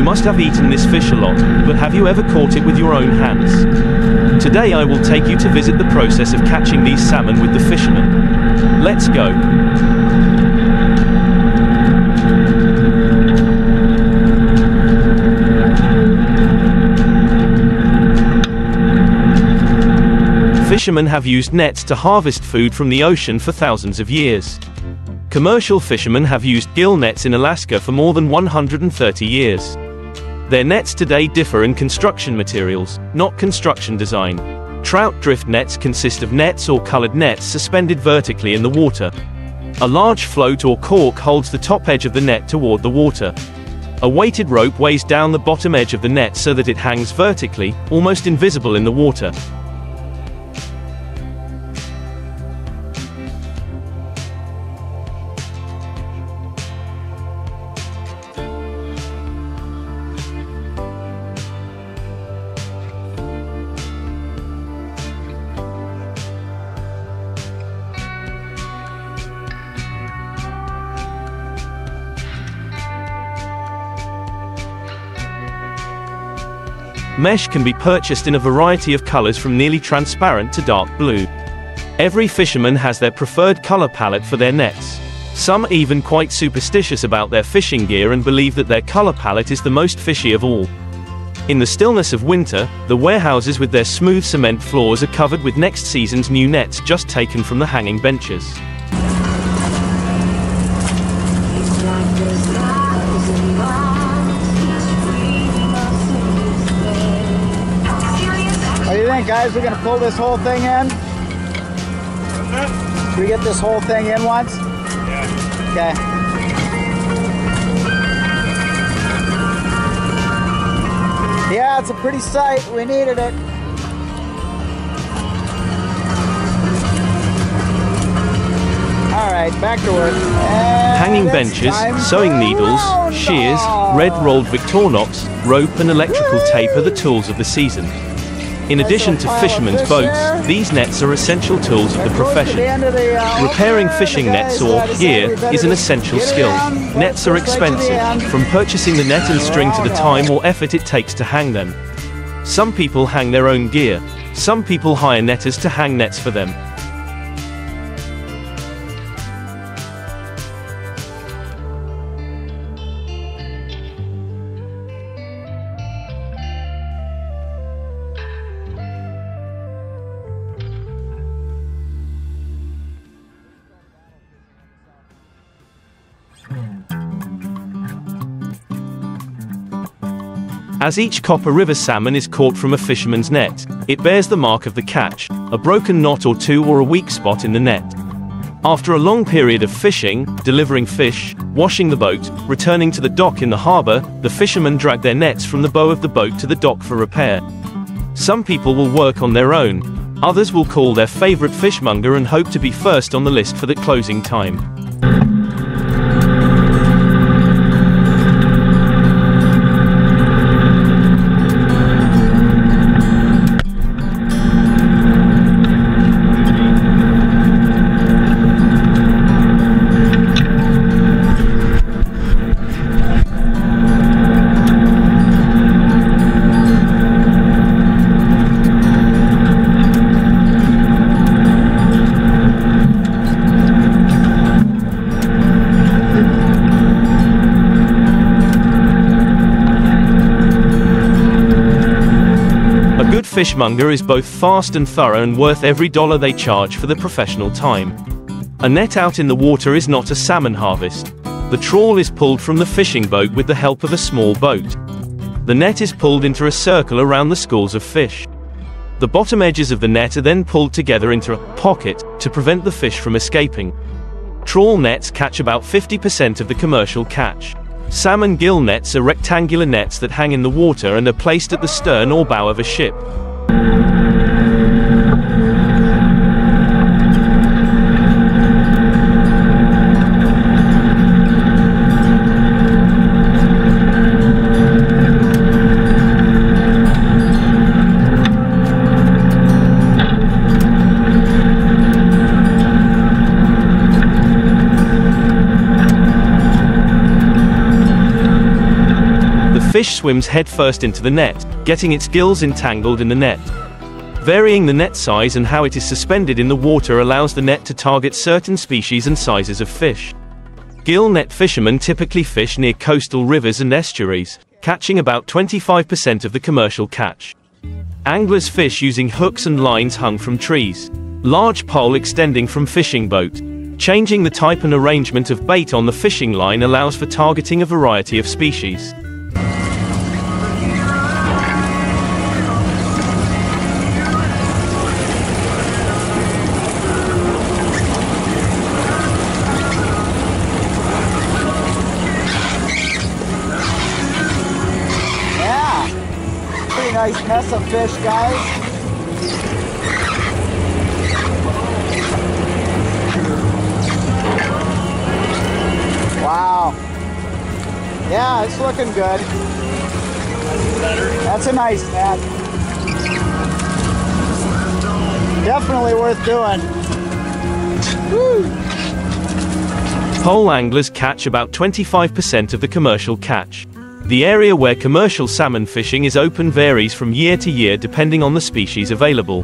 You must have eaten this fish a lot, but have you ever caught it with your own hands? Today I will take you to visit the process of catching these salmon with the fishermen. Let's go. Fishermen have used nets to harvest food from the ocean for thousands of years. Commercial fishermen have used gill nets in Alaska for more than 130 years. Their nets today differ in construction materials, not construction design. Trout drift nets consist of nets or colored nets suspended vertically in the water. A large float or cork holds the top edge of the net toward the water. A weighted rope weighs down the bottom edge of the net so that it hangs vertically, almost invisible in the water. Mesh can be purchased in a variety of colors from nearly transparent to dark blue. Every fisherman has their preferred color palette for their nets. Some are even quite superstitious about their fishing gear and believe that their color palette is the most fishy of all. In the stillness of winter, the warehouses with their smooth cement floors are covered with next season's new nets just taken from the hanging benches. What do you think, guys? We're going to pull this whole thing in? Should we get this whole thing in once? Yeah. Okay. Yeah, it's a pretty sight. We needed it. All right, back to work. Hanging benches, sewing needles, shears, red rolled Victorinox, rope and electrical tape are the tools of the season. In addition to fishermen's boats, these nets are essential tools of the profession. Repairing fishing nets or gear is an essential skill. Nets are expensive, from purchasing the net and string to the time or effort it takes to hang them. Some people hang their own gear. Some people hire netters to hang nets for them. As each Copper River salmon is caught from a fisherman's net, it bears the mark of the catch, a broken knot or two or a weak spot in the net. After a long period of fishing, delivering fish, washing the boat, returning to the dock in the harbor, the fishermen drag their nets from the bow of the boat to the dock for repair. Some people will work on their own. Others will call their favorite fishmonger and hope to be first on the list for the closing time. Fishmonger is both fast and thorough and worth every dollar they charge for the professional time. A net out in the water is not a salmon harvest. The trawl is pulled from the fishing boat with the help of a small boat. The net is pulled into a circle around the schools of fish. The bottom edges of the net are then pulled together into a pocket to prevent the fish from escaping. Trawl nets catch about 50% of the commercial catch. Salmon gill nets are rectangular nets that hang in the water and are placed at the stern or bow of a ship. fish swims headfirst into the net, getting its gills entangled in the net. Varying the net size and how it is suspended in the water allows the net to target certain species and sizes of fish. Gill net fishermen typically fish near coastal rivers and estuaries, catching about 25% of the commercial catch. Anglers fish using hooks and lines hung from trees. Large pole extending from fishing boat. Changing the type and arrangement of bait on the fishing line allows for targeting a variety of species. Nice mess of fish, guys. Wow. Yeah, it's looking good. That's a nice net. Definitely worth doing. Woo. Pole anglers catch about 25% of the commercial catch. The area where commercial salmon fishing is open varies from year to year depending on the species available.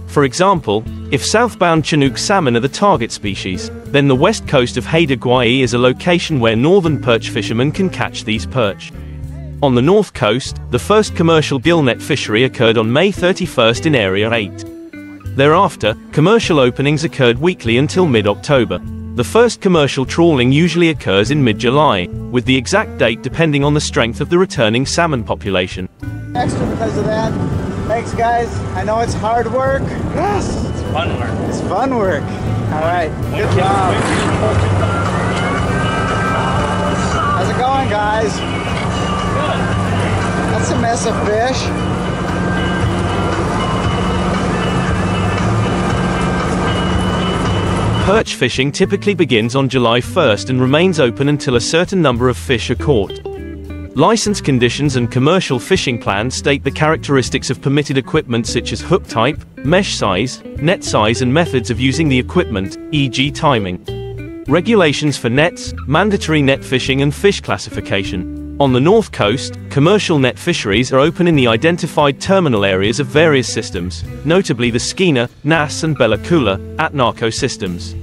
For example, if southbound Chinook salmon are the target species, then the west coast of Haida Gwaii is a location where northern perch fishermen can catch these perch. On the north coast, the first commercial gillnet fishery occurred on May 31st in Area 8. Thereafter, commercial openings occurred weekly until mid-October. The first commercial trawling usually occurs in mid-July, with the exact date depending on the strength of the returning salmon population. Extra because of that. Thanks, guys. I know it's hard work. Yes, it's fun work. It's fun work. All right, good job. How's it going, guys? Good. That's a mess of fish. Perch fishing typically begins on July 1st and remains open until a certain number of fish are caught. License conditions and commercial fishing plans state the characteristics of permitted equipment such as hook type, mesh size, net size and methods of using the equipment, e.g. timing. Regulations for nets, mandatory net fishing and fish classification. On the north coast, commercial net fisheries are open in the identified terminal areas of various systems, notably the Skeena, Nass and Bella Coola, Atnarco systems.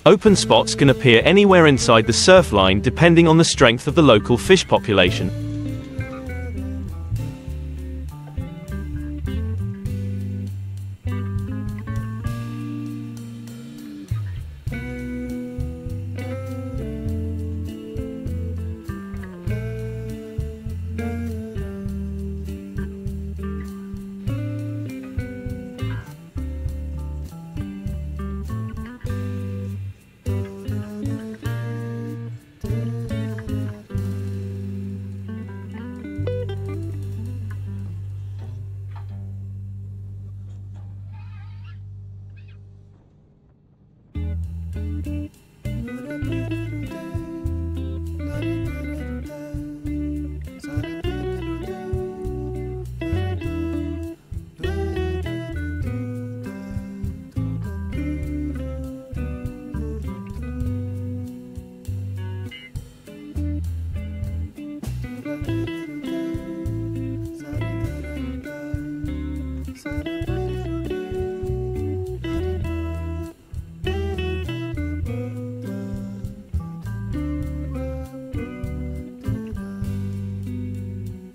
Open spots can appear anywhere inside the surf line depending on the strength of the local fish population.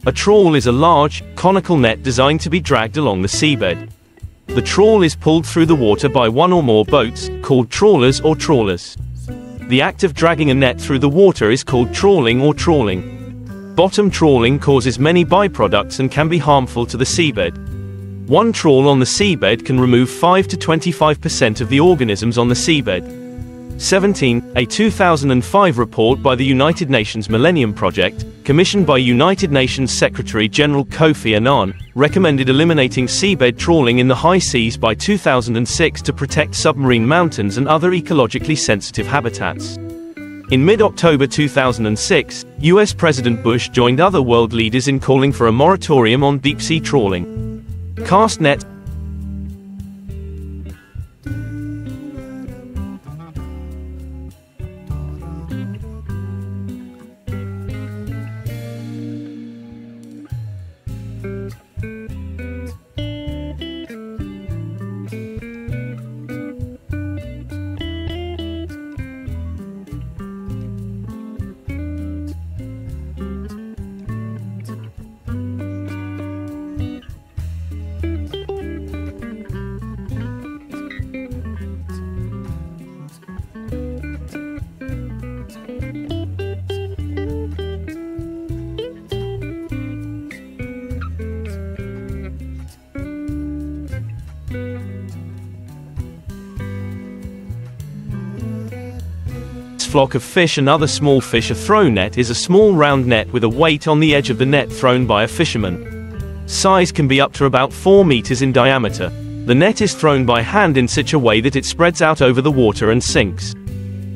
A trawl is a large, conical net designed to be dragged along the seabed. The trawl is pulled through the water by one or more boats, called trawlers or trawlers. The act of dragging a net through the water is called trawling or trawling. Bottom trawling causes many byproducts and can be harmful to the seabed. One trawl on the seabed can remove 5 to 25% of the organisms on the seabed. 17. A 2005 report by the United Nations Millennium Project, commissioned by United Nations Secretary-General Kofi Annan, recommended eliminating seabed trawling in the high seas by 2006 to protect submarine mountains and other ecologically sensitive habitats. In mid-October 2006, US President Bush joined other world leaders in calling for a moratorium on deep-sea trawling. Cast net. flock of fish and other small fish. A throw net is a small round net with a weight on the edge of the net thrown by a fisherman. Size can be up to about 4 meters in diameter. The net is thrown by hand in such a way that it spreads out over the water and sinks.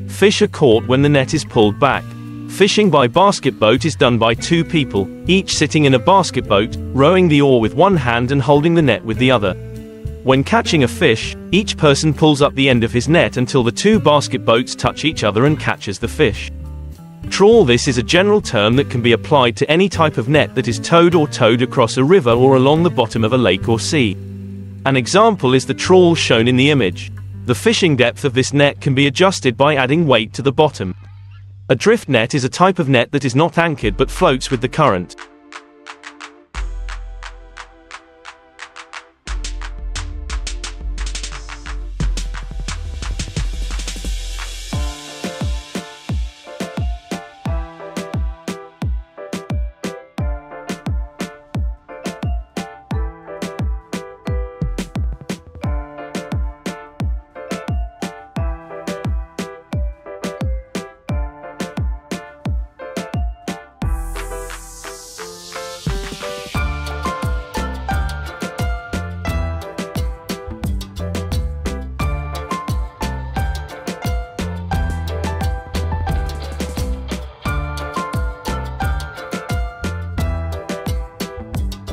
Fish are caught when the net is pulled back. Fishing by basket boat is done by 2 people, each sitting in a basket boat, rowing the oar with one hand and holding the net with the other. When catching a fish, each person pulls up the end of his net until the 2 basket boats touch each other and catches the fish. Trawl. This is a general term that can be applied to any type of net that is towed across a river or along the bottom of a lake or sea. An example is the trawl shown in the image. The fishing depth of this net can be adjusted by adding weight to the bottom. A drift net is a type of net that is not anchored but floats with the current.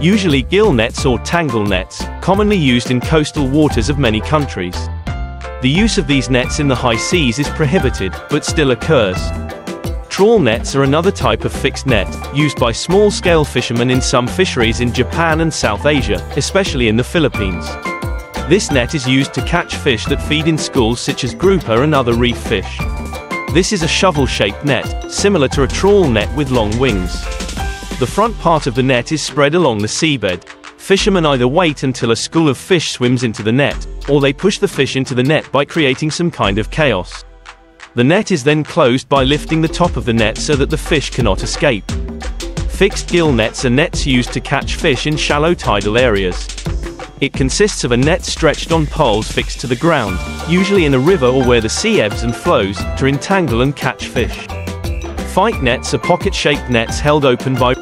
Usually gill nets or tangle nets, commonly used in coastal waters of many countries. The use of these nets in the high seas is prohibited, but still occurs. Trawl nets are another type of fixed net, used by small-scale fishermen in some fisheries in Japan and South Asia, especially in the Philippines. This net is used to catch fish that feed in schools such as grouper and other reef fish. This is a shovel-shaped net, similar to a trawl net with long wings. The front part of the net is spread along the seabed. Fishermen either wait until a school of fish swims into the net, or they push the fish into the net by creating some kind of chaos. The net is then closed by lifting the top of the net so that the fish cannot escape. Fixed gill nets are nets used to catch fish in shallow tidal areas. It consists of a net stretched on poles fixed to the ground, usually in a river or where the sea ebbs and flows, to entangle and catch fish. Fight nets are pocket-shaped nets held open by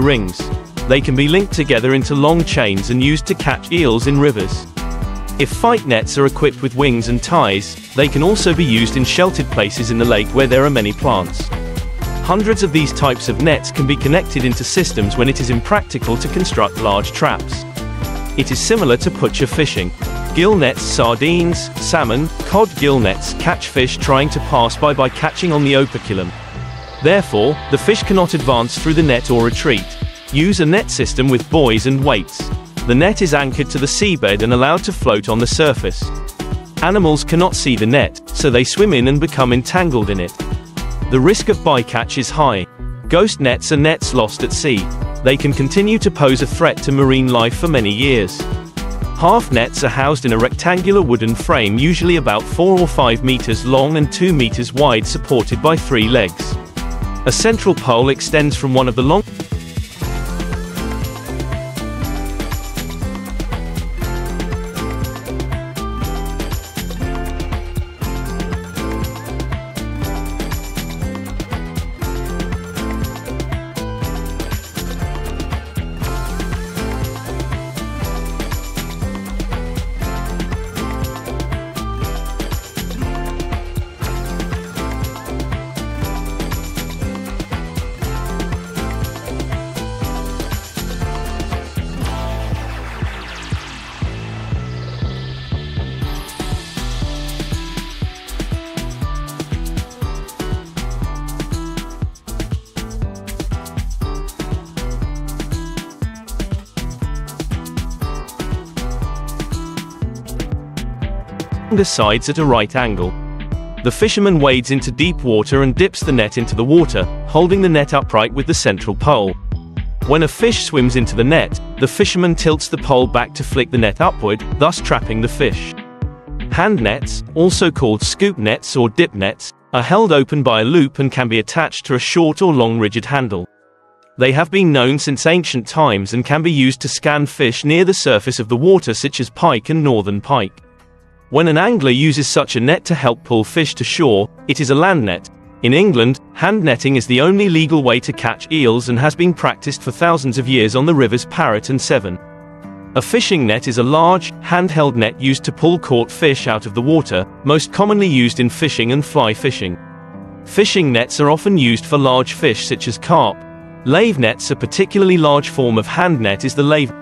rings. They can be linked together into long chains and used to catch eels in rivers. If fight nets are equipped with wings and ties, they can also be used in sheltered places in the lake where there are many plants. Hundreds of these types of nets can be connected into systems when it is impractical to construct large traps. It is similar to putcher fishing. Gill nets, sardines, salmon, cod. Gill nets catch fish trying to pass by catching on the operculum. Therefore, the fish cannot advance through the net or retreat. Use a net system with buoys and weights. The net is anchored to the seabed and allowed to float on the surface. Animals cannot see the net, so they swim in and become entangled in it. The risk of bycatch is high. Ghost nets are nets lost at sea. They can continue to pose a threat to marine life for many years. Half nets are housed in a rectangular wooden frame, usually about 4 or 5 meters long and 2 meters wide, supported by 3 legs. A central pole extends from one of the long sides at a right angle. The fisherman wades into deep water and dips the net into the water, holding the net upright with the central pole. When a fish swims into the net, the fisherman tilts the pole back to flick the net upward, thus trapping the fish. Hand nets, also called scoop nets or dip nets, are held open by a loop and can be attached to a short or long rigid handle. They have been known since ancient times and can be used to scan fish near the surface of the water, such as pike and northern pike. When an angler uses such a net to help pull fish to shore, it is a land net. In England, hand netting is the only legal way to catch eels and has been practiced for thousands of years on the rivers Parrett and Severn. A fishing net is a large, handheld net used to pull caught fish out of the water, most commonly used in fishing and fly fishing. Fishing nets are often used for large fish such as carp. Lave nets, a particularly large form of hand net, is the lave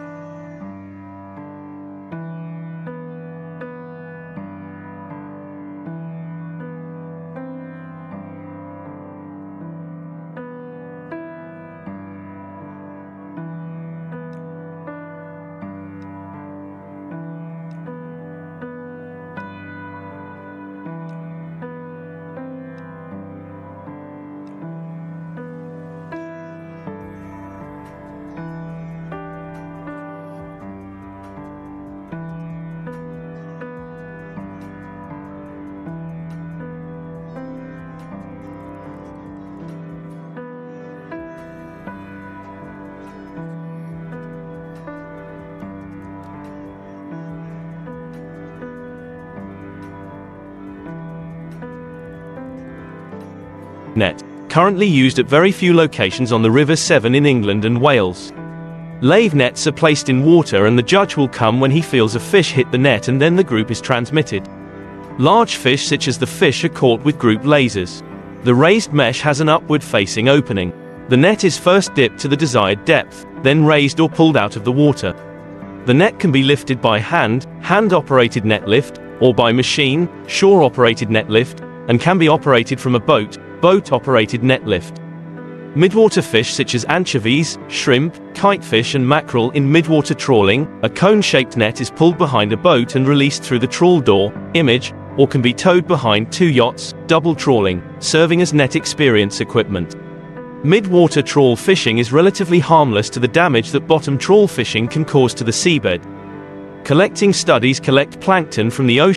net, currently used at very few locations on the River Severn in England and Wales. Lave nets are placed in water and the judge will come when he feels a fish hit the net, and then the group is transmitted. Large fish such as the fish are caught with group lasers. The raised mesh has an upward-facing opening. The net is first dipped to the desired depth, then raised or pulled out of the water. The net can be lifted by hand-operated net lift, or by machine, shore-operated net lift, and can be operated from a boat-operated net lift. Midwater fish such as anchovies, shrimp, kitefish and mackerel in midwater trawling, a cone-shaped net is pulled behind a boat and released through the trawl door, or can be towed behind two yachts, double trawling, serving as net experience equipment. Midwater trawl fishing is relatively harmless to the damage that bottom trawl fishing can cause to the seabed. Collecting studies collect plankton from the ocean.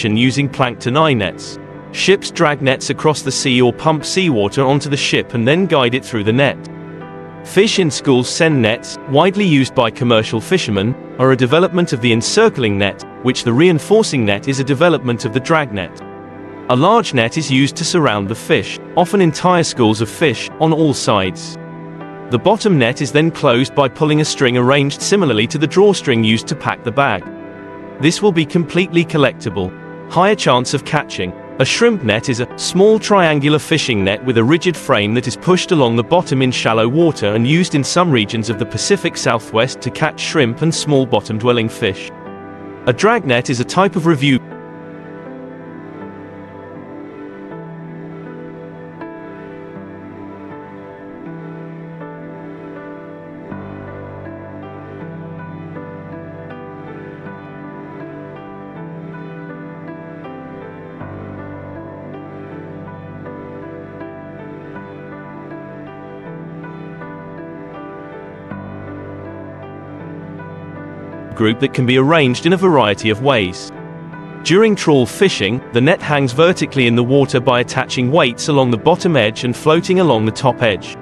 Using plankton eye nets. Ships drag nets across the sea or pump seawater onto the ship and then guide it through the net. Fish in schools send nets, widely used by commercial fishermen, are a development of the encircling net, which the reinforcing net is a development of the drag net. A large net is used to surround the fish, often entire schools of fish, on all sides. The bottom net is then closed by pulling a string arranged similarly to the drawstring used to pack the bag. This will be completely collectible. Higher chance of catching. A shrimp net is a small triangular fishing net with a rigid frame that is pushed along the bottom in shallow water and used in some regions of the Pacific Southwest to catch shrimp and small bottom-dwelling fish. A drag net is a type of review group that can be arranged in a variety of ways. During trawl fishing, the net hangs vertically in the water by attaching weights along the bottom edge and floating along the top edge.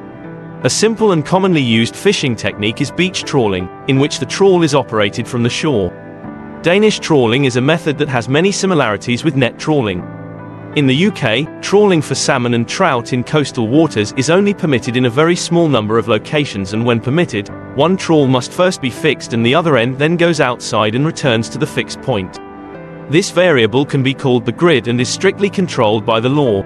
A simple and commonly used fishing technique is beach trawling, in which the trawl is operated from the shore. Danish trawling is a method that has many similarities with net trawling. In the UK, trawling for salmon and trout in coastal waters is only permitted in a very small number of locations, and when permitted, one trawl must first be fixed and the other end then goes outside and returns to the fixed point. This variable can be called the grid and is strictly controlled by the law.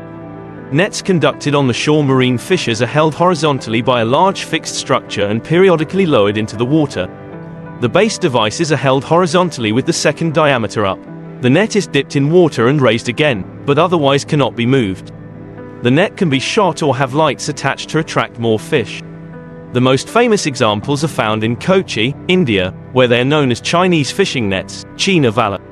Nets conducted on the shore marine fishers are held horizontally by a large fixed structure and periodically lowered into the water. The base devices are held horizontally with the second diameter up. The net is dipped in water and raised again, but otherwise cannot be moved. The net can be shot or have lights attached to attract more fish. The most famous examples are found in Kochi, India, where they are known as Chinese fishing nets, China Vala.